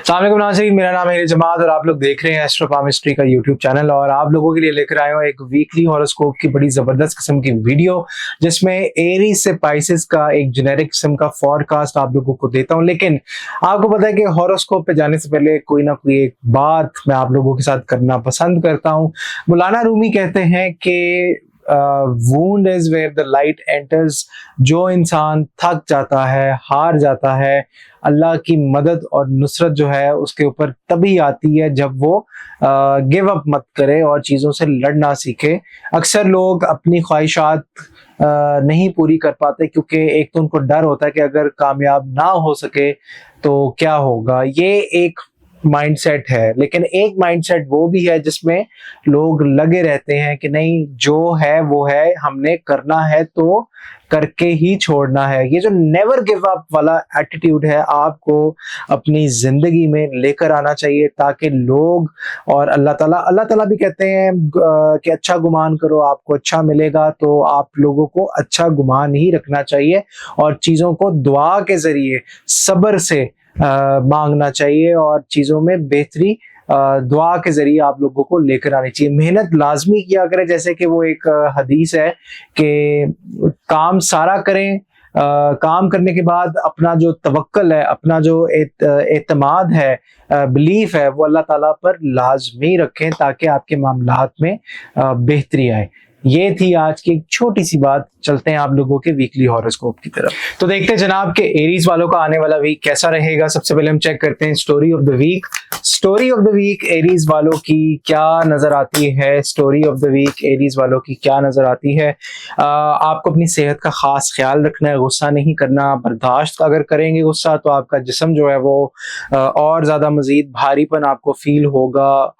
अस्सलामुअलैकुम नाज़रीन, मेरा नाम है जमात और आप लोग देख रहे हैं एस्ट्रो पामिस्ट्री का यूट्यूब चैनल। और आप लोगों के लिए लेकर आए हूँ एक वीकली हॉरोस्कोप की बड़ी जबरदस्त किस्म की वीडियो, जिसमें एरीज से पाइसेस का एक जेनेरिक किस्म का फॉरकास्ट आप लोगों को देता हूँ। लेकिन आपको पता है कि हॉरोस्कोप पे जाने से पहले कोई ना कोई एक बात मैं आप लोगों के साथ करना पसंद करता हूँ। मौलाना रूमी कहते हैं कि wound is where the light enters. जो इंसान थक जाता है, हार जाता है, अल्लाह की मदद और नुसरत जो है उसके ऊपर तभी आती है जब वो गिव अप मत करे और चीज़ों से लड़ना सीखे। अक्सर लोग अपनी ख्वाहिशात नहीं पूरी कर पाते क्योंकि एक तो उनको डर होता है कि अगर कामयाब ना हो सके तो क्या होगा। ये एक माइंडसेट है, लेकिन एक माइंडसेट वो भी है जिसमें लोग लगे रहते हैं कि नहीं, जो है वो है, हमने करना है तो करके ही छोड़ना है। ये जो नेवर गिव अप वाला एटीट्यूड है आपको अपनी जिंदगी में लेकर आना चाहिए, ताकि लोग और अल्लाह ताला भी कहते हैं कि अच्छा गुमान करो आपको अच्छा मिलेगा। तो आप लोगों को अच्छा गुमान ही रखना चाहिए और चीज़ों को दुआ के जरिए सब्र से मांगना चाहिए और चीज़ों में बेहतरी दुआ के जरिए आप लोगों को लेकर आनी चाहिए। मेहनत लाजमी किया करें, जैसे कि वो एक हदीस है कि काम सारा करें, काम करने के बाद अपना जो तवक्कल है, अपना जो एतमाद है, बिलीफ है, वो अल्लाह ताला पर लाजमी रखें ताकि आपके मामलात में बेहतरी आए। ये थी आज की एक छोटी सी बात। चलते हैं आप लोगों के वीकली हॉरोस्कोप की तरफ। तो देखते हैं जनाब के एरीज वालों का आने वाला वीक कैसा रहेगा। सबसे पहले हम चेक करते हैं story of the week. Story of the week Aries वालों की क्या नजर आती है? Story of the week Aries वालों की क्या नजर आती है? आपको अपनी सेहत का खास ख्याल रखना है, गुस्सा नहीं करना। बर्दाश्त अगर करेंगे गुस्सा तो आपका जिस्म जो है वो और ज्यादा मजीद भारीपन आपको फील होगा।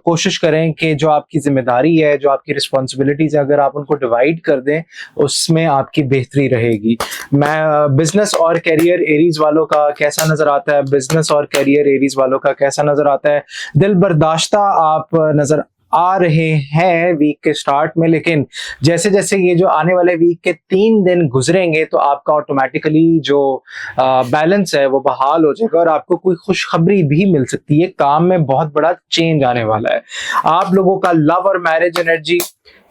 कोशिश करें कि जो आपकी जिम्मेदारी है, जो आपकी रिस्पॉन्सिबिलिटीज है, अगर आप उनको डिवाइड कर दें उसमें आपकी बेहतरी रहेगी। मैं बिजनेस और कैरियर एरीज वालों का कैसा नजर आता है? बिजनेस और कैरियर एरीज वालों का कैसा नजर आता है? दिल बर्दाश्ता आप नजर आ रहे हैं वीक के स्टार्ट में, लेकिन जैसे जैसे ये जो आने वाले वीक के 3 दिन गुजरेंगे तो आपका ऑटोमेटिकली जो बैलेंस है वो बहाल हो जाएगा और आपको कोई खुशखबरी भी मिल सकती है। काम में बहुत बड़ा चेंज आने वाला है। आप लोगों का लव और मैरिज एनर्जी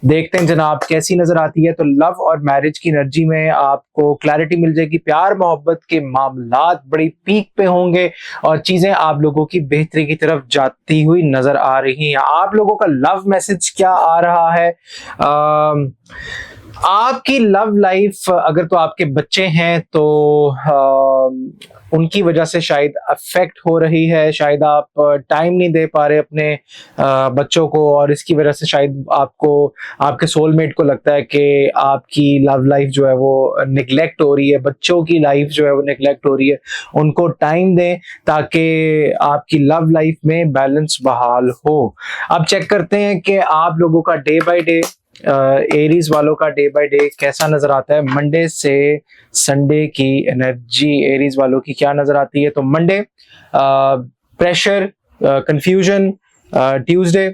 देखते हैं जनाब कैसी नजर आती है। तो लव और मैरिज की एनर्जी में आपको क्लैरिटी मिल जाएगी। प्यार मोहब्बत के मामलात बड़ी पीक पे होंगे और चीजें आप लोगों की बेहतरी की तरफ जाती हुई नजर आ रही हैं। आप लोगों का लव मैसेज क्या आ रहा है? आपकी लव लाइफ, अगर तो आपके बच्चे हैं तो उनकी वजह से शायद अफेक्ट हो रही है। शायद आप टाइम नहीं दे पा रहे अपने बच्चों को और इसकी वजह से शायद आपको, आपके सोलमेट को लगता है कि आपकी लव लाइफ जो है वो निगलेक्ट हो रही है, बच्चों की लाइफ जो है वो निगलेक्ट हो रही है। उनको टाइम दें ताकि आपकी लव लाइफ में बैलेंस बहाल हो। अब चेक करते हैं कि आप लोगों का डे बाय डे, एरीज वालों का डे बाय डे कैसा नजर आता है। मंडे से संडे की एनर्जी एरीज वालों की क्या नजर आती है? तो Monday pressure, confusion. Tuesday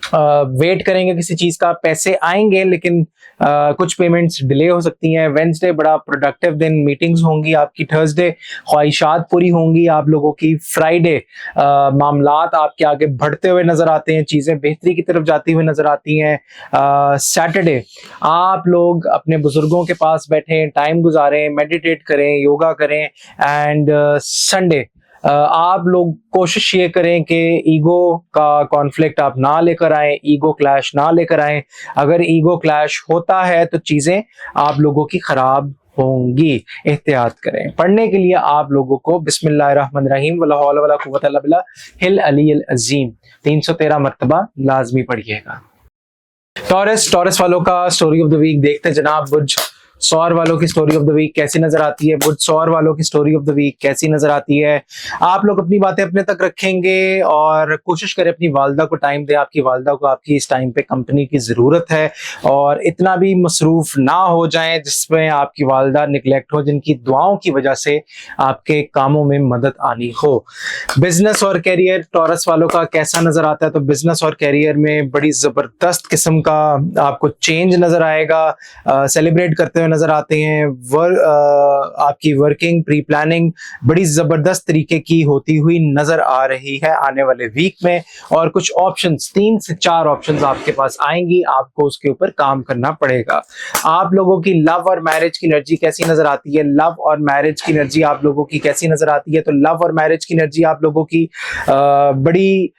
wait करेंगे किसी चीज का, पैसे आएंगे लेकिन कुछ पेमेंट्स डिले हो सकती हैं। वेंसडे बड़ा प्रोडक्टिव दिन, मीटिंग्स होंगी आपकी। थर्सडे ख्वाहिशात पूरी होंगी आप लोगों की। फ्राइडे मामलात आपके आगे बढ़ते हुए नजर आते हैं, चीजें बेहतरी की तरफ जाती हुई नजर आती हैं। सैटरडे आप लोग अपने बुजुर्गों के पास बैठें, टाइम गुजारें, मेडिटेट करें, योगा करें। एंड संडे आप लोग कोशिश ये करें कि ईगो का कॉन्फ्लिक्ट आप ना लेकर आए, ईगो क्लैश ना लेकर आए। अगर ईगो क्लैश होता है तो चीजें आप लोगों की खराब होंगी, एहतियात करें। पढ़ने के लिए आप लोगों को बिस्मिल्लाहिर्रहमानिर्रहीम वला हौला वला कुव्वता इल्ला बिल्लाह हिल अलील अज़ीम 313 मरतबा लाजमी पढ़िएगा। टॉरस वालों का स्टोरी ऑफ द वीक देखते हैं जनाब। बुर्ज सौर वालों की स्टोरी ऑफ द वीक कैसी नजर आती है? बुर्ज सौर वालों की स्टोरी ऑफ द वीक कैसी नजर आती है? आप लोग अपनी बातें अपने तक रखेंगे और कोशिश करें अपनी वालदा को टाइम दें। आपकी वालदा को आपकी इस टाइम पे कंपनी की जरूरत है और इतना भी मसरूफ ना हो जाएं जिसमें आपकी वालदा निगलेक्ट हो, जिनकी दुआओं की वजह से आपके कामों में मदद आनी हो। बिजनेस और कैरियर टॉरस वालों का कैसा नजर आता है? तो बिजनेस और कैरियर में बड़ी जबरदस्त किस्म का आपको चेंज नजर आएगा। सेलिब्रेट करते हुए नजर आते हैं। आपकी वर्किंग प्री प्लानिंग बड़ी जबरदस्त तरीके की होती हुई नजर आ रही है आने वाले वीक में, और कुछ ऑप्शंस, 3 से 4 ऑप्शंस आपके पास आएंगी, आपको उसके ऊपर काम करना पड़ेगा। आप लोगों की लव और मैरिज की एनर्जी कैसी नजर आती है? लव और मैरिज की एनर्जी आप लोगों की कैसी नजर आती है? तो लव और मैरिज की एनर्जी आप लोगों की बड़ी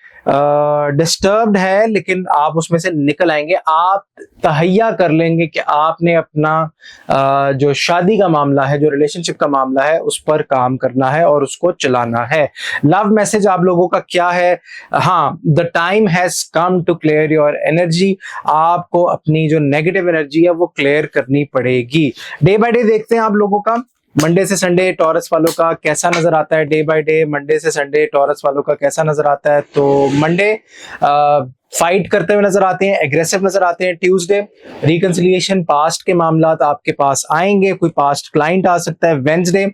डिस्टर्ब्ड है, लेकिन आप उसमें से निकल आएंगे। आप तहैया कर लेंगे कि आपने अपना जो शादी का मामला है, जो रिलेशनशिप का मामला है, उस पर काम करना है और उसको चलाना है। लव मैसेज आप लोगों का क्या है? हाँ, the time has come to clear your energy. आपको अपनी जो नेगेटिव एनर्जी है वो क्लियर करनी पड़ेगी। डे बाय डे देखते हैं आप लोगों का मंडे से संडे टॉरस वालों का कैसा नजर आता है। डे बाय डे मंडे से संडे टॉरस वालों का कैसा नजर आता है? तो मंडे फाइट करते हुए नजर आते हैं, एग्रेसिव नजर आते हैं। ट्यूसडे रिकंसिलिएशन, पास्ट के मामला आपके पास आएंगे, कोई पास्ट क्लाइंट आ सकता है। वेडनेसडे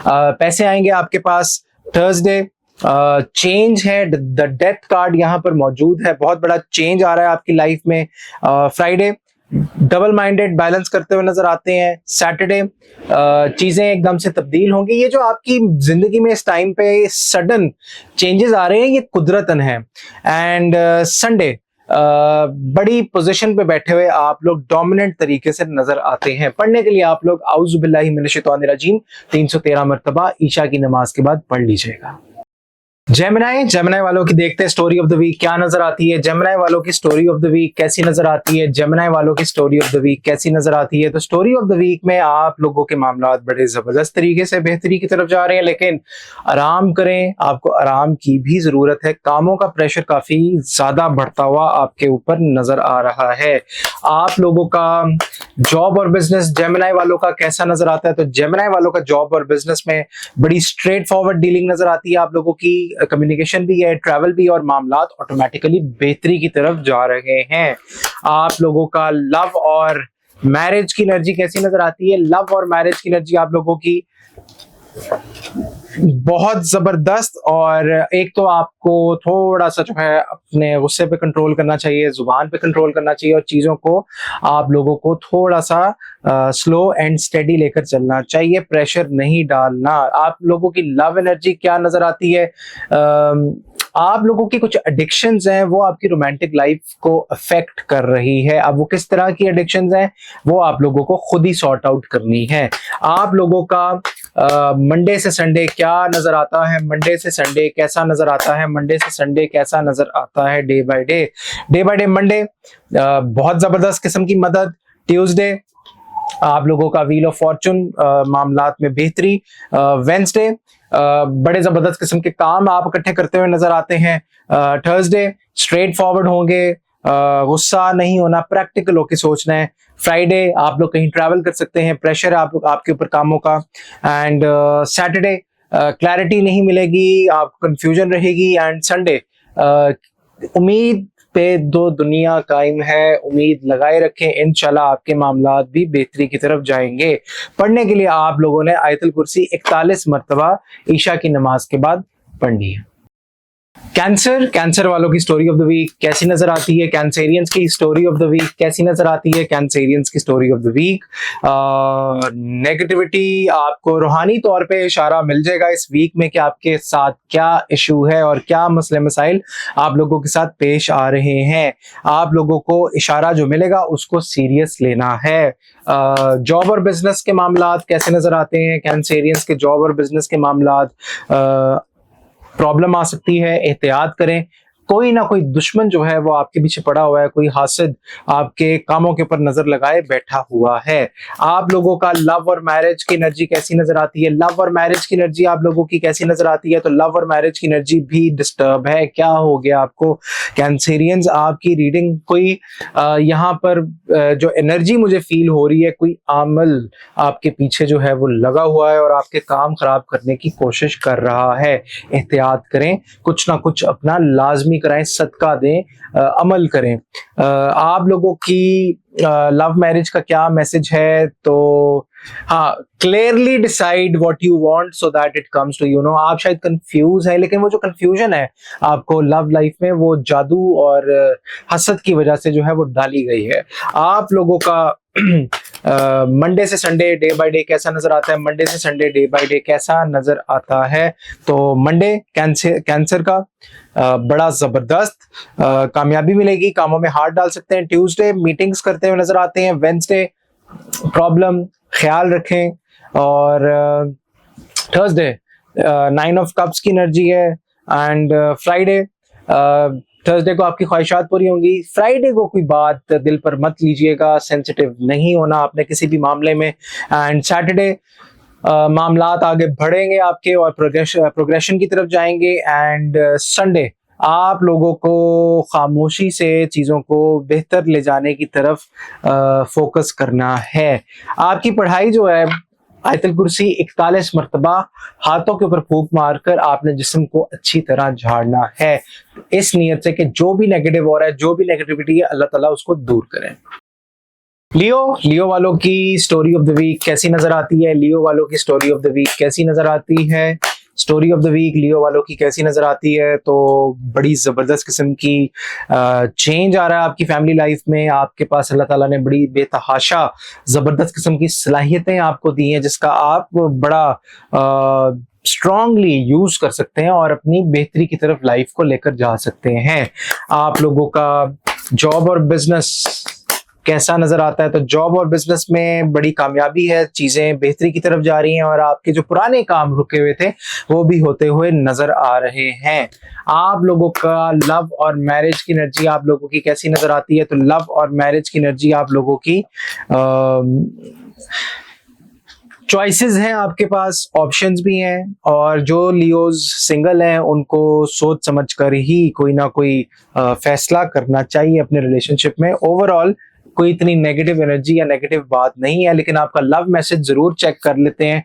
पैसे आएंगे आपके पास। थर्सडे चेंज है, द डेथ कार्ड यहाँ पर मौजूद है, बहुत बड़ा चेंज आ रहा है आपकी लाइफ में। फ्राइडे डबल माइंडेड बैलेंस करते हुए नजर आते हैं। सैटरडे चीजें एकदम से तब्दील होंगी। ये जो आपकी जिंदगी में इस टाइम पे सडन चेंजेस आ रहे हैं, ये कुदरतन है। एंड संडे बड़ी पोजीशन पे बैठे हुए आप लोग डोमिनेंट तरीके से नजर आते हैं। पढ़ने के लिए आप लोग औज़ु बिल्लाहि मिनश शैतानिर रजीम 313 मरतबा ईशा की नमाज के बाद पढ़ लीजिएगा। जेमिनी वालों की देखते हैं स्टोरी ऑफ द वीक क्या नजर आती है। जेमिनी वालों की स्टोरी ऑफ द वीक कैसी नजर आती है? जेमिनी वालों की स्टोरी ऑफ द वीक कैसी नजर आती है? तो स्टोरी ऑफ द वीक में आप लोगों के मामला बड़े जबरदस्त तरीके से बेहतरी की तरफ जा रहे हैं, लेकिन आराम करें, आपको आराम की भी जरूरत है। कामों का प्रेशर काफी ज्यादा बढ़ता हुआ आपके ऊपर नजर आ रहा है। आप लोगों का जॉब और बिजनेस जेमिनी वालों का कैसा नजर आता है? तो जेमिनी वालों का जॉब और बिजनेस में बड़ी स्ट्रेट फॉरवर्ड डीलिंग नजर आती है आप लोगों की। कम्युनिकेशन भी है, ट्रैवल भी, और मामलात ऑटोमेटिकली बेहतरी की तरफ जा रहे हैं। आप लोगों का लव और मैरिज की एनर्जी कैसी नजर आती है? लव और मैरिज की एनर्जी आप लोगों की बहुत जबरदस्त। और एक तो आपको थोड़ा सा जो है अपने गुस्से पे कंट्रोल करना चाहिए, जुबान पे कंट्रोल करना चाहिए, और चीजों को आप लोगों को थोड़ा सा स्लो एंड स्टेडी लेकर चलना चाहिए, प्रेशर नहीं डालना। आप लोगों की लव एनर्जी क्या नजर आती है? आप लोगों की कुछ एडिक्शंस हैं, वो आपकी रोमांटिक लाइफ को अफेक्ट कर रही है। अब वो किस तरह की एडिक्शंस हैं, वो आप लोगों को खुद ही सॉर्ट आउट करनी है। आप लोगों का मंडे से संडे क्या नजर आता है? मंडे से संडे कैसा नजर आता है? मंडे से संडे कैसा नजर आता है? डे बाय डे मंडे बहुत जबरदस्त किस्म की मदद। ट्यूसडे आप लोगों का व्हील ऑफ फॉर्चून, मामलात में बेहतरी। वेडनेसडे बड़े जबरदस्त किस्म के काम आप इकट्ठे करते हुए नजर आते हैं। थर्सडे स्ट्रेट फॉरवर्ड होंगे, गुस्सा नहीं होना, प्रैक्टिकल होके सोचना है। फ्राइडे आप लोग कहीं ट्रैवल कर सकते हैं, प्रेशर आपके ऊपर कामों का। एंड सैटरडे क्लैरिटी नहीं मिलेगी, आपको कंफ्यूजन रहेगी। एंड संडे उम्मीद पे दो दुनिया कायम है, उम्मीद लगाए रखें, इंशाल्लाह आपके मामलात भी बेहतरी की तरफ जाएंगे। पढ़ने के लिए आप लोगों ने आयतुल कुर्सी 41 मरतबा ईशा की नमाज के बाद पढ़नी है। कैंसर वालों की स्टोरी ऑफ द वीक कैसी नजर आती है? कैंसेरियंस की स्टोरी ऑफ द वीक कैसी नजर आती है? कैंसेरियंस की story of the week, negativity, आपको रूहानी तौर पे इशारा मिल जाएगा इस वीक में कि आपके साथ क्या इशू है और क्या मसले मसाइल आप लोगों के साथ पेश आ रहे हैं। आप लोगों को इशारा जो मिलेगा उसको सीरियस लेना है। जॉब और बिजनेस के मामलात कैसे नजर आते हैं? कैंसेरियंस के जॉब और बिजनेस के मामलात प्रॉब्लम आ सकती है, एहतियात करें। कोई ना कोई दुश्मन जो है वो आपके पीछे पड़ा हुआ है, कोई हासिद आपके कामों के ऊपर नजर लगाए बैठा हुआ है। आप लोगों का लव और मैरिज की एनर्जी कैसी नजर आती है? लव और मैरिज की एनर्जी आप लोगों की कैसी नजर आती है? तो लव और मैरिज की एनर्जी भी डिस्टर्ब है। क्या हो गया आपको कैंसेरियंस? आपकी रीडिंग कोई यहाँ पर जो एनर्जी मुझे फील हो रही है, कोई आमल आपके पीछे जो है वो लगा हुआ है और आपके काम खराब करने की कोशिश कर रहा है। एहतियात करें, कुछ ना कुछ अपना लाजमी कराएं, सदका दें, अमल करें। आप लोगों की लव मैरिज का क्या मैसेज है? तो हाँ, clearly decide what you want so that it comes to you. No, आप शायद कंफ्यूज है, लेकिन वो जो कंफ्यूजन है आपको लव लाइफ में, वो जादू और हसद की वजह से जो है वो डाली गई है। आप लोगों का मंडे से संडे डे बाय डे कैसा नजर आता है, मंडे से संडे डे बाय डे कैसा नजर आता है। तो मंडे कैंसर का बड़ा जबरदस्त कामयाबी मिलेगी, कामों में हाथ डाल सकते हैं। ट्यूसडे मीटिंग्स करते हुए नजर आते हैं। वेंसडे प्रॉब्लम ख्याल रखें। और थर्सडे 9 ऑफ कप्स की एनर्जी है। एंड फ्राइडे, थर्सडे को आपकी ख्वाहिशात पूरी होंगी। फ्राइडे को कोई बात दिल पर मत लीजिएगा, सेंसिटिव नहीं होना आपने किसी भी मामले में। एंड सैटरडे मामलात आगे बढ़ेंगे आपके और प्रोग्रेशन की तरफ जाएंगे। एंड संडे आप लोगों को खामोशी से चीज़ों को बेहतर ले जाने की तरफ फोकस करना है। आपकी पढ़ाई जो है, आयतल कुर्सी 41 मरतबा हाथों के ऊपर फूंक मारकर आपने जिस्म को अच्छी तरह झाड़ना है, इस नीयत से कि जो भी नेगेटिव हो रहा है, जो भी नेगेटिविटी है, अल्लाह ताला उसको दूर करें। लियो वालों की स्टोरी ऑफ द वीक कैसी नजर आती है? लियो वालों की स्टोरी ऑफ द वीक कैसी नजर आती है? स्टोरी ऑफ द वीक लियो वालों की कैसी नजर आती है? तो बड़ी जबरदस्त किस्म की चेंज आ रहा है आपकी फैमिली लाइफ में। आपके पास अल्लाह ताला ने बड़ी बेतहाशा जबरदस्त किस्म की सलाहियतें आपको दी हैं, जिसका आप बड़ा स्ट्रांगली यूज कर सकते हैं और अपनी बेहतरी की तरफ लाइफ को लेकर जा सकते हैं। आप लोगों का जॉब और बिजनेस कैसा नजर आता है? तो जॉब और बिजनेस में बड़ी कामयाबी है, चीजें बेहतरी की तरफ जा रही हैं और आपके जो पुराने काम रुके हुए थे वो भी होते हुए नजर आ रहे हैं। आप लोगों का लव और मैरिज की एनर्जी आप लोगों की कैसी नजर आती है? तो लव और मैरिज की एनर्जी आप लोगों की चॉइसेस हैं आपके पास, ऑप्शंस भी हैं, और जो लियोज सिंगल हैं उनको सोच समझ कर ही कोई ना कोई फैसला करना चाहिए अपने रिलेशनशिप में। ओवरऑल कोई इतनी नेगेटिव एनर्जी या नेगेटिव बात नहीं है, लेकिन आपका लव मैसेज जरूर चेक कर लेते हैं।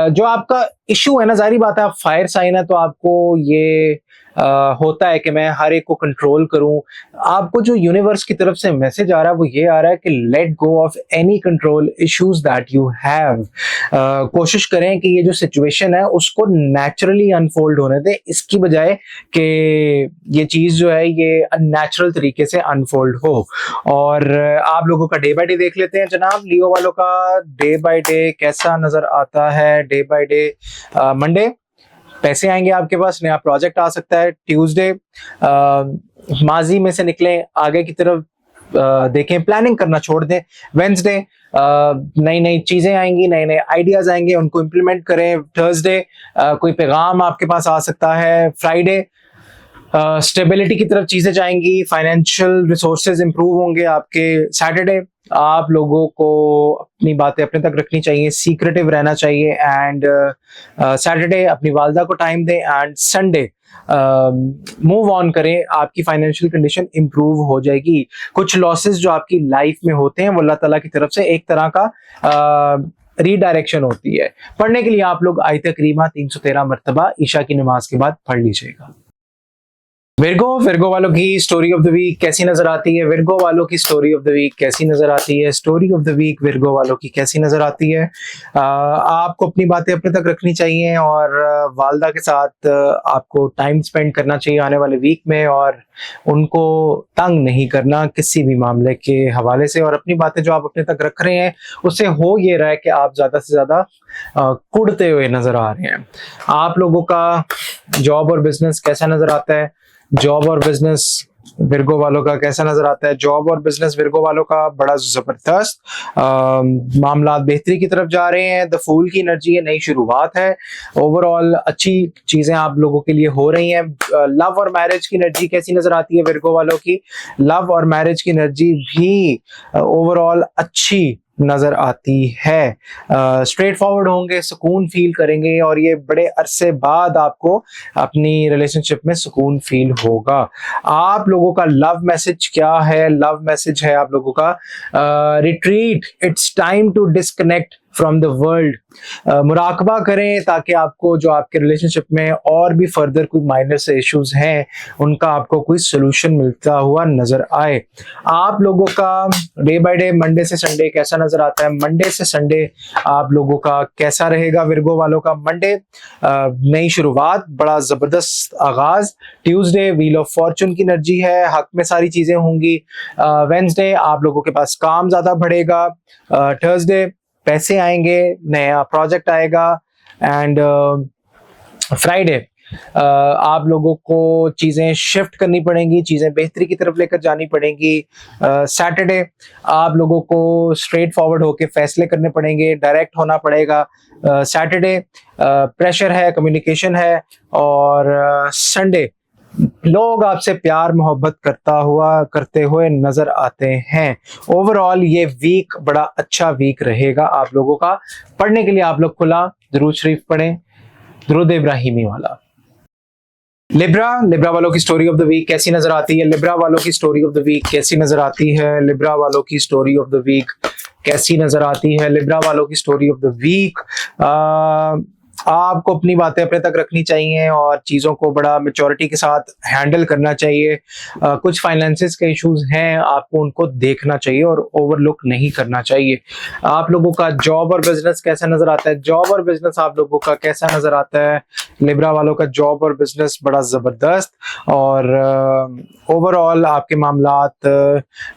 जो आपका इशू है ना, जाहिर बात है आप फायर साइन है तो आपको ये होता है कि मैं हर एक को कंट्रोल करूं। आपको जो यूनिवर्स की तरफ से मैसेज आ रहा है वो ये आ रहा है कि let go of any control issues that you have. कोशिश करें कि ये जो सिचुएशन है उसको नेचुरली अनफोल्ड होने दें, इसकी बजाय कि ये चीज जो है ये अननेचुरल तरीके से अनफोल्ड हो। और आप लोगों का डे बाय डे देख लेते हैं जनाब। लियो वालों का डे बाय डे कैसा नजर आता है? डे बाय डे मंडे पैसे आएंगे आपके पास, नया प्रोजेक्ट आ सकता है। ट्यूसडे माजी में से निकलें, आगे की तरफ देखें, प्लानिंग करना छोड़ दें। वेंसडे नई नई चीजें आएंगी, नए नए आइडियाज आएंगे, उनको इम्प्लीमेंट करें। थर्सडे कोई पैगाम आपके पास आ सकता है। फ्राइडे स्टेबिलिटी की तरफ चीजें जाएंगी, फाइनेंशियल रिसोर्सेज इंप्रूव होंगे आपके। सैटरडे आप लोगों को अपनी बातें अपने तक रखनी चाहिए, सीक्रेटिव रहना चाहिए। एंड सैटरडे अपनी वालदा को टाइम दें। एंड संडे मूव ऑन करें, आपकी फाइनेंशियल कंडीशन इंप्रूव हो जाएगी। कुछ लॉसेस जो आपकी लाइफ में होते हैं वो अल्लाह ताला की तरफ से एक तरह का रीडायरेक्शन होती है। पढ़ने के लिए आप लोग आयत करीमा 313 मरतबा ईशा की नमाज के बाद पढ़ लीजिएगा। विर्गो वालों की स्टोरी ऑफ द वीक कैसी नजर आती है? विर्गो वालों की स्टोरी ऑफ द वीक कैसी नजर आती है? Story of the week Virgo वालों की कैसी नजर आती है? आपको अपनी बातें अपने तक रखनी चाहिए और वालदा के साथ आपको टाइम स्पेंड करना चाहिए आने वाले वीक में, और उनको तंग नहीं करना किसी भी मामले के हवाले से। और अपनी बातें जो आप अपने तक रख रहे हैं उससे हो ये रहा है कि आप ज्यादा से ज्यादा कुड़ते हुए नजर आ रहे हैं। आप लोगों का जॉब और बिजनेस कैसा नजर आता है? जॉब और बिजनेस विर्गो वालों का कैसा नजर आता है? जॉब और बिजनेस विर्गो वालों का बड़ा जबरदस्त मामला बेहतरी की तरफ जा रहे हैं। द फूल की एनर्जी है, नई शुरुआत है। ओवरऑल अच्छी चीजें आप लोगों के लिए हो रही हैं। लव और मैरिज की एनर्जी कैसी नजर आती है विर्गो वालों की? लव और मैरिज की एनर्जी भी ओवरऑल अच्छी नजर आती है। स्ट्रेट फॉरवर्ड होंगे, सुकून फील करेंगे, और ये बड़े अरसे बाद आपको अपनी रिलेशनशिप में सुकून फील होगा। आप लोगों का लव मैसेज क्या है? लव मैसेज है आप लोगों का retreat, it's time to disconnect from the world. मुराकबा करें ताकि आपको जो आपके रिलेशनशिप में और भी फर्दर कोई माइनर से इश्यूज हैं उनका आपको कोई सोल्यूशन मिलता हुआ नजर आए। आप लोगों का डे बाय डे मंडे से संडे कैसा नजर आता है? मंडे से संडे आप लोगों का कैसा रहेगा? विर्गो वालों का मंडे नई शुरुआत, बड़ा जबरदस्त आगाज। ट्यूसडे व्हील ऑफ फॉर्चून की एनर्जी है, हक में सारी चीजें होंगी। वेंसडे आप लोगों के पास काम ज्यादा बढ़ेगा। थर्सडे पैसे आएंगे, नया प्रोजेक्ट आएगा। एंड फ्राइडे आप लोगों को चीजें शिफ्ट करनी पड़ेंगी, चीजें बेहतरी की तरफ लेकर जानी पड़ेंगी। सैटरडे आप लोगों को स्ट्रेट फॉरवर्ड होके फैसले करने पड़ेंगे, डायरेक्ट होना पड़ेगा। सैटरडे प्रेशर है, कम्युनिकेशन है। और संडे लोग आपसे प्यार मोहब्बत करते हुए नजर आते हैं। ओवरऑल ये वीक बड़ा अच्छा वीक रहेगा आप लोगों का। पढ़ने के लिए आप लोग खुला दुरूद शरीफ पढ़ें, दुरूद इब्राहिमी वाला। लिब्रा वालों की स्टोरी ऑफ द वीक कैसी नजर आती है? लिब्रा वालों की स्टोरी ऑफ द वीक कैसी नजर आती है? लिब्रा वालों की स्टोरी ऑफ द वीक कैसी नजर आती है? लिब्रा वालों की स्टोरी ऑफ द वीक, आपको अपनी बातें अपने तक रखनी चाहिए और चीज़ों को बड़ा मैच्योरिटी के साथ हैंडल करना चाहिए। कुछ फाइनेंसेस के इश्यूज हैं, आपको उनको देखना चाहिए और ओवरलुक नहीं करना चाहिए। आप लोगों का जॉब और बिजनेस कैसा नजर आता है? जॉब और बिजनेस आप लोगों का कैसा नजर आता है? लिब्रा वालों का जॉब और बिजनेस बड़ा जबरदस्त। और ओवरऑल आपके मामलात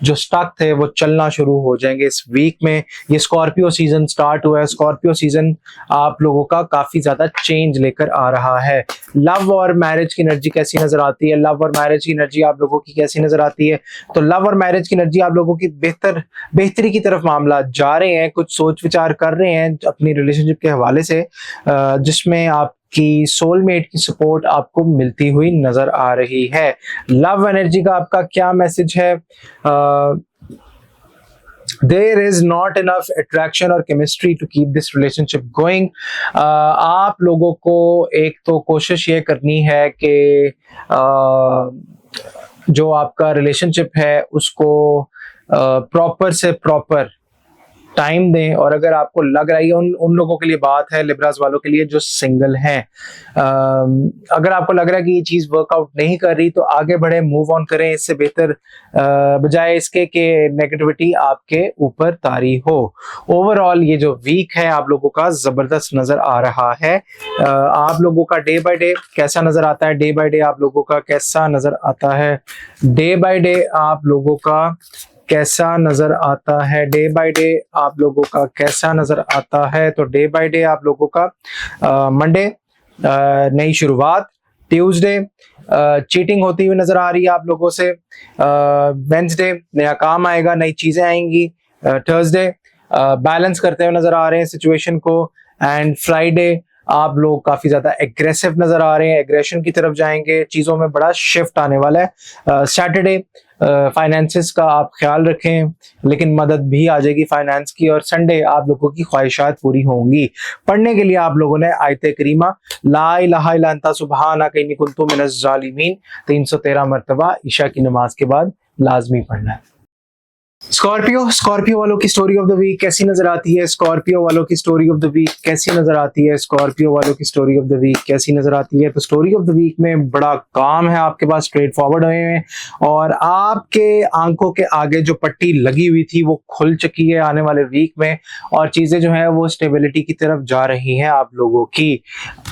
जो स्टक थे वो चलना शुरू हो जाएंगे इस वीक में। ये स्कॉर्पियो सीजन स्टार्ट हुआ है। स्कॉर्पियो सीजन आप लोगों का काफी ज्यादा चेंज लेकर आ रहा है। लव और मैरिज की एनर्जी कैसी नजर आती है? लव और मैरिज की एनर्जी आप लोगों की कैसी नजर आती है? तो लव और मैरिज की एनर्जी आप लोगों की बेहतरी की तरफ मामला जा रहे हैं, कुछ सोच विचार कर रहे हैं अपनी रिलेशनशिप के हवाले से, जिसमें आपकी सोलमेट की सपोर्ट आपको मिलती हुई नजर आ रही है। लव एनर्जी का आपका क्या मैसेज है? There is not enough attraction और chemistry to keep this relationship going। आप लोगों को एक तो कोशिश ये करनी है कि जो आपका रिलेशनशिप है उसको प्रॉपर से प्रॉपर टाइम दें। और अगर आपको लग रहा है, उन लोगों के लिए बात है, लिब्रास वालों के लिए जो सिंगल हैं, अगर आपको लग रहा है कि ये चीज वर्कआउट नहीं कर रही तो आगे बढ़े, मूव ऑन करें। इससे बेहतर बजाय इसके कि नेगेटिविटी आपके ऊपर तारी हो। ओवरऑल ये जो वीक है आप लोगों का जबरदस्त नजर आ रहा है। आप लोगों का डे बाय डे कैसा नजर आता है? डे बाय डे आप लोगों का कैसा नजर आता है? डे बाय डे आप लोगों का कैसा नजर आता है? डे बाय डे आप लोगों का कैसा नजर आता है? तो डे बाय डे आप लोगों का मंडे नई शुरुआत, ट्यूसडे चीटिंग होती हुई नजर आ रही है आप लोगों से, वेंसडे नया काम आएगा, नई चीजें आएंगी, थर्सडे बैलेंस करते हुए नजर आ रहे हैं सिचुएशन को, एंड फ्राइडे आप लोग काफी ज्यादा एग्रेसिव नजर आ रहे हैं, एग्रेशन की तरफ जाएंगे, चीजों में बड़ा शिफ्ट आने वाला है। सैटरडे फाइनेंसेस का आप ख्याल रखें, लेकिन मदद भी आ जाएगी फाइनेंस की। और संडे आप लोगों की ख्वाहिशात पूरी होंगी। पढ़ने के लिए आप लोगों ने आयत करीमा ला इलाहा इल्ला अंता सुब्हानक इन्नी कुन्तु मिनज़ ज़ालिमीन 313 मरतबा ईशा की नमाज के बाद लाजमी पढ़ना है। स्कॉर्पियो वालों की स्टोरी ऑफ द वीक कैसी नजर आती है? स्कॉर्पियो वालों की स्टोरी ऑफ द वीक कैसी नजर आती है? स्कॉर्पियो वालों की स्टोरी ऑफ द वीक कैसी नजर आती है? तो स्टोरी ऑफ द वीक में बड़ा काम है आपके पास, स्ट्रेट फॉरवर्ड हुए हैं और आपके आंखों के आगे जो पट्टी लगी हुई थी वो खुल चुकी है आने वाले वीक में, और चीजें जो है वो स्टेबिलिटी की तरफ जा रही हैं आप लोगों की।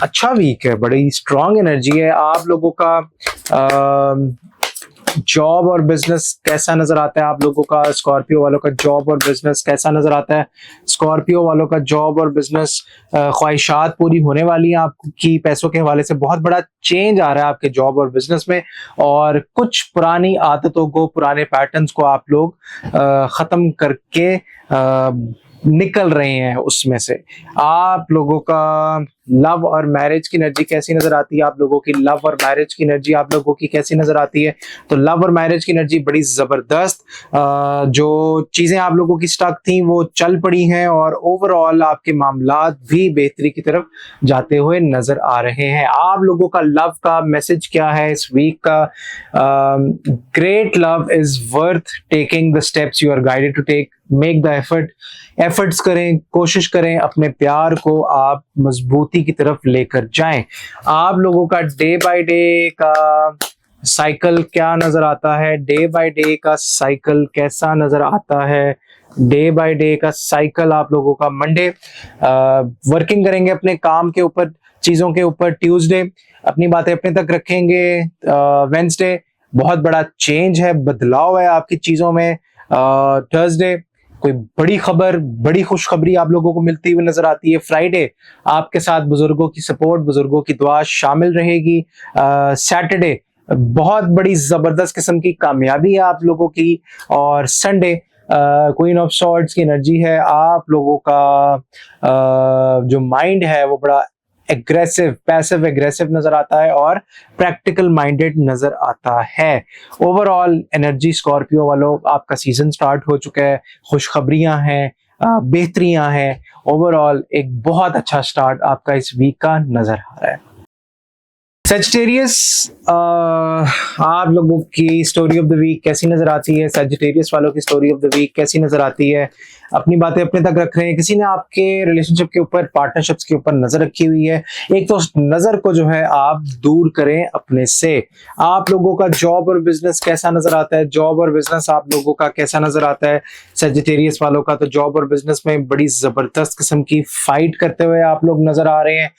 अच्छा वीक है, बड़ी स्ट्रॉन्ग एनर्जी है। आप लोगों का जॉब और बिजनेस कैसा नजर आता है आप लोगों का? स्कॉर्पियो वालों का जॉब और बिजनेस कैसा नजर आता है? स्कॉर्पियो वालों का जॉब और बिजनेस, ख्वाहिशात पूरी होने वाली हैं आपकी। पैसों के हवाले से बहुत बड़ा चेंज आ रहा है आपके जॉब और बिजनेस में, और कुछ पुरानी आदतों को, पुराने पैटर्न्स को आप लोग खत्म करके निकल रहे हैं उसमें से। आप लोगों का लव और मैरिज की एनर्जी कैसी नजर आती है? आप लोगों की लव और मैरिज की एनर्जी आप लोगों की कैसी नजर आती है? तो लव और मैरिज की एनर्जी बड़ी जबरदस्त। जो चीजें आप लोगों की स्टक थी वो चल पड़ी हैं, और ओवरऑल आपके मामलात भी बेहतरी की तरफ जाते हुए नजर आ रहे हैं। आप लोगों का लव का मैसेज क्या है इस वीक का? Great love is worth taking the steps you are guided to take. Make the efforts करें, कोशिश करें अपने प्यार को आप मजबूती की तरफ लेकर जाएं। आप लोगों का डे बाय डे का साइकिल क्या नजर आता है, डे बाय डे का साइकिल कैसा नजर आता है। डे बाय डे का साइकिल आप लोगों का मंडे वर्किंग करेंगे अपने काम के ऊपर, चीजों के ऊपर। ट्यूसडे अपनी बातें अपने तक रखेंगे। वेंसडे बहुत बड़ा चेंज है, बदलाव है आपकी चीजों में। थर्सडे कोई बड़ी खबर, बड़ी खुशखबरी आप लोगों को मिलती हुई नजर आती है। फ्राइडे आपके साथ बुजुर्गों की सपोर्ट, बुजुर्गों की दुआ शामिल रहेगी। सैटरडे बहुत बड़ी जबरदस्त किस्म की कामयाबी है आप लोगों की। और संडे क्वीन ऑफ सॉर्ड्स की एनर्जी है। आप लोगों का जो माइंड है वो बड़ा एग्रेसिव, पैसिव एग्रेसिव नजर आता है और प्रैक्टिकल माइंडेड नजर आता है। ओवरऑल एनर्जी स्कॉर्पियो वालों, आपका सीजन स्टार्ट हो चुका है, खुशखबरियां हैं, बेहतरियां हैं। ओवरऑल एक बहुत अच्छा स्टार्ट आपका इस वीक का नजर आ रहा है। सेजिटेरियस, आप लोगों की स्टोरी ऑफ द वीक कैसी नजर आती है? सेजिटेरियस वालों की स्टोरी ऑफ द वीक कैसी नजर आती है? अपनी बातें अपने तक रख रहे हैं, किसी ने आपके रिलेशनशिप के ऊपर, पार्टनरशिप्स के ऊपर नजर रखी हुई है। एक तो उस नजर को जो है आप दूर करें अपने से। आप लोगों का जॉब और बिजनेस कैसा नजर आता है? जॉब और बिजनेस आप लोगों का कैसा नजर आता है? सेजिटेरियस वालों का तो जॉब और बिजनेस में बड़ी जबरदस्त किस्म की फाइट करते हुए आप लोग नजर आ रहे हैं।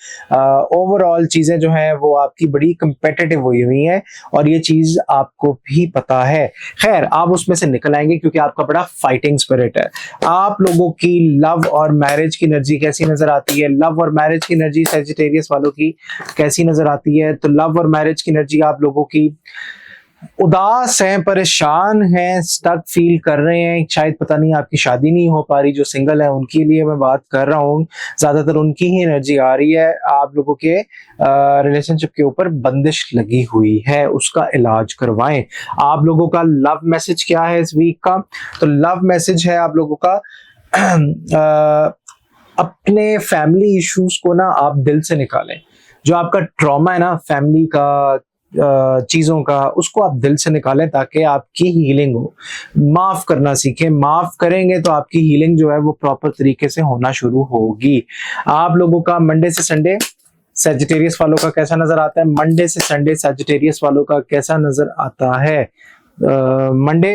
ओवरऑल चीजें जो है वो आपकी बड़ी कंपेटिटिव हुई हुई है और ये चीज आपको भी पता है। खैर, आप उसमें से निकल आएंगे क्योंकि आपका बड़ा फाइटिंग स्पिरिट है। आप लोगों की लव और मैरिज की एनर्जी कैसी नजर आती है? लव और मैरिज की एनर्जी सेजिटेरियस वालों की कैसी नजर आती है? तो लव और मैरिज की एनर्जी आप लोगों की उदास हैं, परेशान हैं, स्टक फील कर रहे हैं। शायद पता नहीं आपकी शादी नहीं हो पा रही। जो सिंगल है उनके लिए मैं बात कर रहा हूँ, ज्यादातर उनकी ही एनर्जी आ रही है। आप लोगों के रिलेशनशिप के ऊपर बंदिश लगी हुई है, उसका इलाज करवाएं। आप लोगों का लव मैसेज क्या है इस वीक का? तो लव मैसेज है आप लोगों का अपने फैमिली इश्यूज को ना आप दिल से निकालें। जो आपका ट्रॉमा है ना फैमिली का, चीजों का, उसको आप दिल से निकालें ताकि आपकी हीलिंग हो। माफ करना सीखें, माफ करेंगे तो आपकी हीलिंग जो है वो प्रॉपर तरीके से होना शुरू होगी। आप लोगों का मंडे से संडे सेजिटेरियस वालों का कैसा नजर आता है? मंडे से संडे सेजिटेरियस वालों का कैसा नजर आता है? मंडे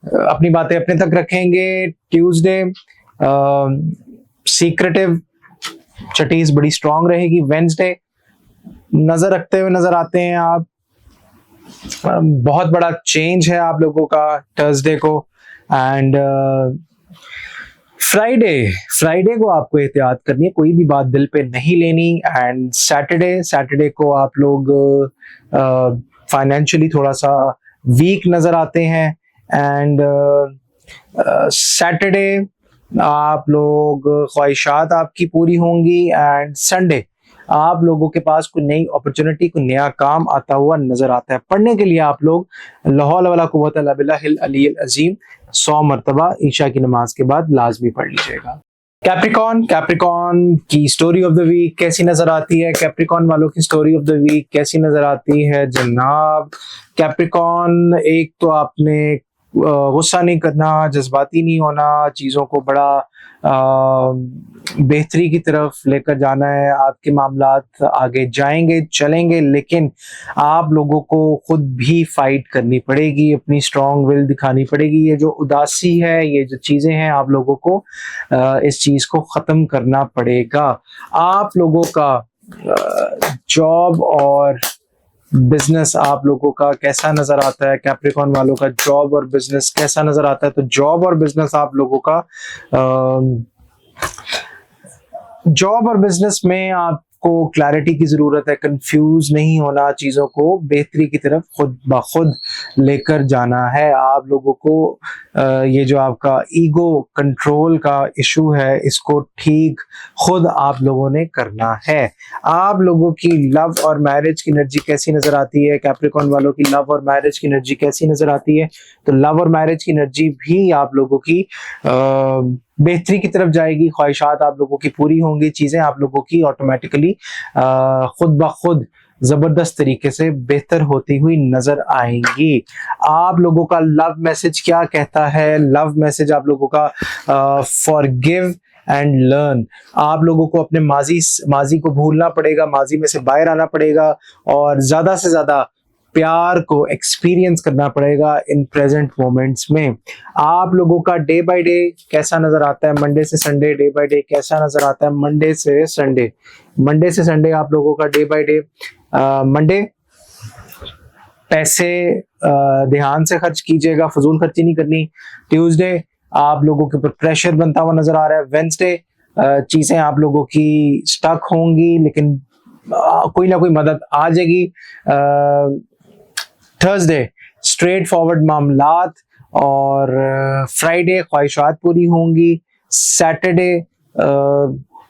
अपनी बातें अपने तक रखेंगे। ट्यूसडे सीक्रेटिव चटीज बड़ी स्ट्रांग रहेगी। वेंसडे नजर रखते हुए नजर आते हैं आप, बहुत बड़ा चेंज है आप लोगों का थर्सडे को। एंड फ्राइडे को आपको एहतियात करनी है, कोई भी बात दिल पे नहीं लेनी। एंड सैटरडे को आप लोग फाइनेंशियली थोड़ा सा वीक नजर आते हैं। एंड सैटरडे आप लोग ख्वाहिशात आपकी पूरी होंगी। एंड संडे आप लोगों के पास कोई नई अपॉर्चुनिटी, कोई नया काम आता हुआ नजर आता है। पढ़ने के लिए आप लोग ला हौल वला कुव्वता इल्ला बिल्लाहिल अलील अज़ीम 100 मरतबा ईशा की नमाज के बाद लाजमी पढ़ लीजिएगा। कैप्रिकॉन की स्टोरी ऑफ द वीक कैसी नजर आती है? कैप्रिकॉन वालों की स्टोरी ऑफ द वीक कैसी नजर आती है जनाब? कैप्रिकॉन, एक तो आपने गुस्सा नहीं करना, जज्बाती नहीं होना, चीज़ों को बड़ा बेहतरी की तरफ लेकर जाना है। आपके मामलात आगे जाएंगे, चलेंगे, लेकिन आप लोगों को खुद भी फाइट करनी पड़ेगी, अपनी स्ट्रॉन्ग विल दिखानी पड़ेगी। ये जो उदासी है, ये जो चीज़ें हैं, आप लोगों को इस चीज़ को ख़त्म करना पड़ेगा। आप लोगों का जॉब और बिजनेस आप लोगों का कैसा नजर आता है? कैप्रिकॉन वालों का जॉब और बिजनेस कैसा नजर आता है? तो जॉब और बिजनेस आप लोगों का, जॉब और बिजनेस में आपको क्लैरिटी की जरूरत है, कंफ्यूज नहीं होना, चीजों को बेहतरी की तरफ खुद ब खुद लेकर जाना है। आप लोगों को ये जो आपका ईगो कंट्रोल का इशू है, इसको ठीक खुद आप लोगों ने करना है। आप लोगों की लव और मैरिज की एनर्जी कैसी नजर आती है? कैप्रिकॉन वालों की लव और मैरिज की एनर्जी कैसी नजर आती है? तो लव और मैरिज की एनर्जी भी आप लोगों की बेहतरी की तरफ जाएगी। ख्वाहिशात आप लोगों की पूरी होंगी, चीजें आप लोगों की ऑटोमेटिकली खुद ब खुद जबरदस्त तरीके से बेहतर होती हुई नजर आएंगी। आप लोगों का लव मैसेज क्या कहता है? लव मैसेज आप लोगों का फॉरगिव एंड लर्न। आप लोगों को अपने माजी को भूलना पड़ेगा, माजी में से बाहर आना पड़ेगा और ज्यादा से ज्यादा प्यार को एक्सपीरियंस करना पड़ेगा इन प्रेजेंट मोमेंट्स में। आप लोगों का डे बाय डे कैसा नजर आता है? मंडे से संडे डे बाय डे कैसा नजर आता है? मंडे से संडे आप लोगों का डे बाय डे। मंडे पैसे ध्यान से खर्च कीजिएगा, फजूल खर्ची नहीं करनी। ट्यूसडे आप लोगों के ऊपर प्रेशर बनता हुआ नजर आ रहा है। वेडनेसडे चीजें आप लोगों की स्टक होंगी, लेकिन कोई ना कोई मदद आ जाएगी। थर्सडे स्ट्रेट फॉरवर्ड मामलात और फ्राइडे ख्वाहिशात पूरी होंगी। सैटरडे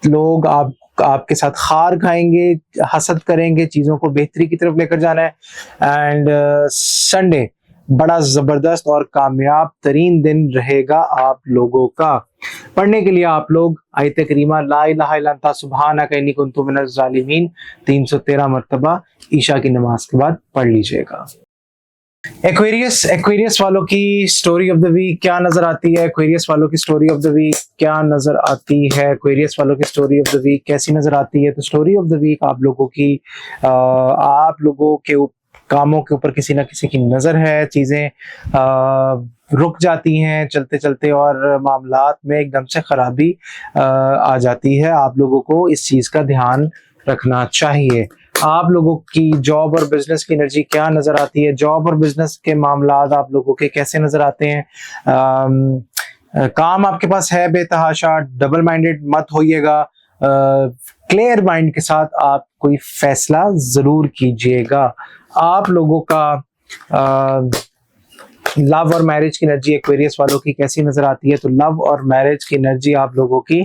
लोग आपके साथ खार खाएंगे, हसद करेंगे, चीजों को बेहतरी की तरफ लेकर जाना है। एंड संडे बड़ा जबरदस्त और कामयाब तरीन दिन रहेगा आप लोगों का। पढ़ने के लिए आप लोग आयत करीमा ला इलाहा इल्ला अंता सुब्हानका इन्नी कुन्तु मिनज़ ज़ालिमीन 313 मरतबा ईशा की नमाज के बाद पढ़ लीजिएगा। एक्वेरियस वालों की स्टोरी ऑफ द वीक क्या नजर आती है? एक्वेरियस वालों की स्टोरी ऑफ द वीक क्या नजर आती है? एक्वेरियस वालों की स्टोरी ऑफ द वीक कैसी नजर आती है? तो स्टोरी ऑफ द वीक आप लोगों की आप लोगों के कामों के ऊपर किसी ना किसी की नजर है, चीजें रुक जाती हैं चलते चलते और मामलात में एकदम से खराबी आ जाती है। आप लोगों को इस चीज का ध्यान रखना चाहिए। आप लोगों की जॉब और बिजनेस की एनर्जी क्या नजर आती है? जॉब और बिजनेस के मामलात आप लोगों के कैसे नजर आते हैं? काम आपके पास है बेतहाशा, डबल माइंडेड मत होइएगा, क्लियर माइंड के साथ आप कोई फैसला जरूर कीजिएगा। आप लोगों का लव और मैरिज की एनर्जी एक्वेरियस वालों की कैसी नजर आती है? तो लव और मैरिज की एनर्जी आप लोगों की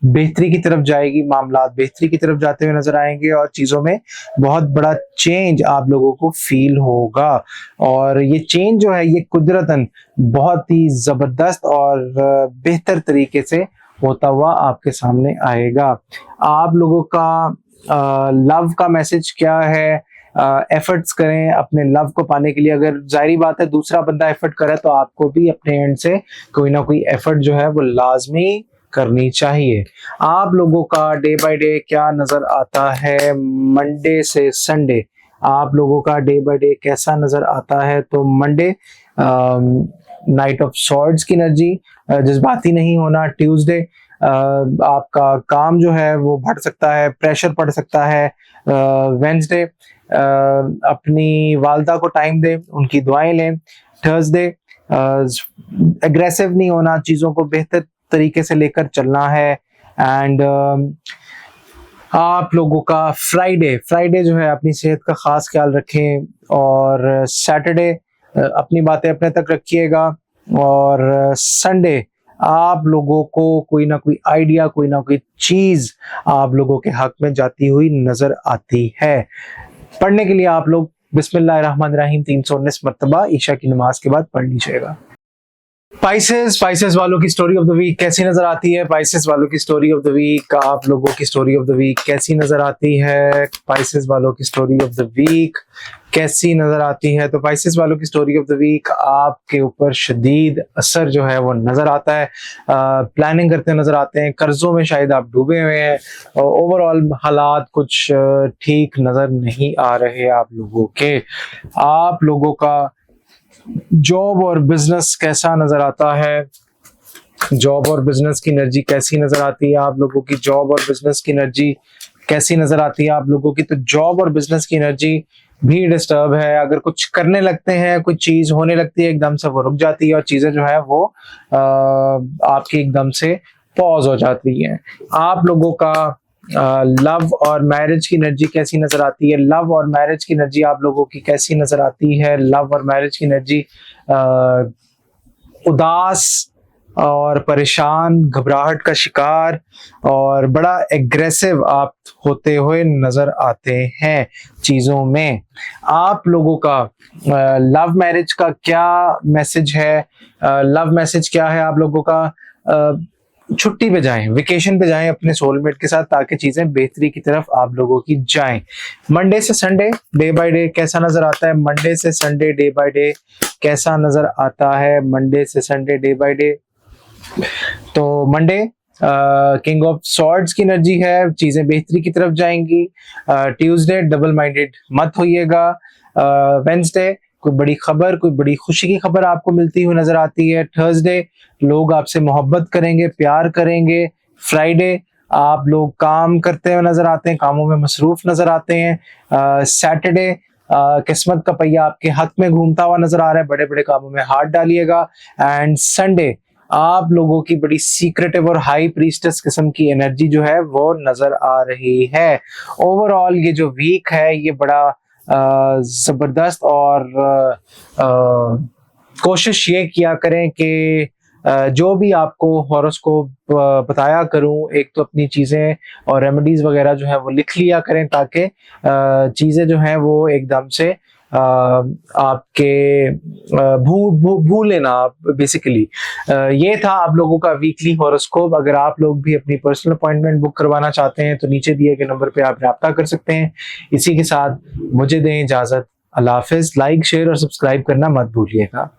बेहतरी की तरफ जाएगी, मामलात बेहतरी की तरफ जाते हुए नजर आएंगे और चीजों में बहुत बड़ा चेंज आप लोगों को फील होगा। और ये चेंज जो है ये कुदरतन बहुत ही जबरदस्त और बेहतर तरीके से होता हुआ आपके सामने आएगा। आप लोगों का लव का मैसेज क्या है? एफर्ट्स करें अपने लव को पाने के लिए। अगर जाहिर बात है दूसरा बंदा एफर्ट करे तो आपको भी अपने एंड से कोई ना कोई एफर्ट जो है वो लाजमी करनी चाहिए। आप लोगों का डे बाय डे क्या नजर आता है? मंडे से संडे आप लोगों का डे बाय डे कैसा नजर आता है? तो मंडे नाइट ऑफ सॉर्ड्स की एनर्जी, जज्बाती नहीं होना। ट्यूसडे आपका काम जो है वो बढ़ सकता है, प्रेशर पड़ सकता है। वेडनेसडे अपनी वालदा को टाइम दें, उनकी दुआएं लें। थर्सडे एग्रेसिव नहीं होना, चीज़ों को बेहतर तरीके से लेकर चलना है। एंड आप लोगों का फ्राइडे जो है अपनी सेहत का खास ख्याल रखें। और सैटरडे अपनी बातें अपने तक रखिएगा। और संडे आप लोगों को कोई ना कोई आइडिया, कोई ना कोई चीज आप लोगों के हक में जाती हुई नजर आती है। पढ़ने के लिए आप लोग बिस्मिल्लाहिर्रहमानिर्रहीम 319 मरतबा ईशा की नमाज के बाद पढ़ लीजिएगा। स्पाइसेस वालों की स्टोरी ऑफ द वीक कैसी नजर आती है? स्पाइसेस वालों की स्टोरी ऑफ द वीक आप लोगों की स्टोरी ऑफ द वीक कैसी नजर आती है? स्पाइसेस वालों की स्टोरी ऑफ द वीक कैसी नजर आती है? तो स्पाइसेस वालों की स्टोरी ऑफ द वीक आपके ऊपर शदीद असर जो है वो नजर आता है। प्लानिंग करते नजर आते हैं, कर्जों में शायद आप डूबे हुए हैं। ओवरऑल हालात कुछ ठीक नजर नहीं आ रहे आप लोगों के। आप लोगों का जॉब और बिजनेस कैसा नजर आता है? जॉब और बिजनेस की एनर्जी कैसी नजर आती है? आप लोगों की जॉब और बिजनेस की एनर्जी कैसी नजर आती है आप लोगों की? तो जॉब और बिजनेस की एनर्जी भी डिस्टर्ब है। अगर कुछ करने लगते हैं, कुछ चीज होने लगती है, एकदम से वो रुक जाती है और चीजें जो है वो आपकी एकदम से पॉज हो जाती हैं। आप लोगों का लव और मैरिज की एनर्जी कैसी नजर आती है? लव और मैरिज की एनर्जी आप लोगों की कैसी नजर आती है? लव और मैरिज की एनर्जी उदास और परेशान, घबराहट का शिकार और बड़ा एग्रेसिव आप होते हुए नजर आते हैं चीजों में। आप लोगों का लव मैरिज का क्या मैसेज है? लव मैसेज क्या है आप लोगों का? छुट्टी पे जाएं, वेकेशन पे जाएं अपने सोलमेट के साथ, ताकि चीजें बेहतरी की तरफ आप लोगों की जाएं। मंडे से संडे डे बाय डे कैसा नजर आता है? मंडे से संडे डे बाय डे कैसा नजर आता है? मंडे से संडे डे बाय डे, तो मंडे किंग ऑफ सॉर्ड्स की एनर्जी है, चीजें बेहतरी की तरफ जाएंगी। ट्यूसडे डबल माइंडेड मत होइएगा। वेंसडे कोई बड़ी खबर, कोई बड़ी खुशी की खबर आपको मिलती हुई नजर आती है। थर्सडे लोग आपसे मोहब्बत करेंगे, प्यार करेंगे। फ्राइडे आप लोग काम करते हुए नजर आते हैं, कामों में मसरूफ नजर आते हैं। सैटरडे किस्मत का पहिया आपके हक में घूमता हुआ नजर आ रहा है, बड़े बड़े कामों में हाथ डालिएगा। एंड संडे आप लोगों की बड़ी सीक्रेटिव और हाई प्रीस्टेस किस्म की एनर्जी जो है वो नजर आ रही है। ओवरऑल ये जो वीक है ये बड़ा जबरदस्त, और कोशिश ये किया करें कि जो भी आपको हॉरोस्कोप बताया करूं, एक तो अपनी चीजें और रेमेडीज वगैरह जो है वो लिख लिया करें, ताकि चीजें जो हैं वो एकदम से आपके भूले ना बेसिकली। ये था आप लोगों का वीकली हॉरोस्कोप। अगर आप लोग भी अपनी पर्सनल अपॉइंटमेंट बुक करवाना चाहते हैं तो नीचे दिए गए नंबर पे आप रब्ता कर सकते हैं। इसी के साथ मुझे दें इजाजत। अल्लाह हाफिज। लाइक शेयर और सब्सक्राइब करना मत भूलिएगा।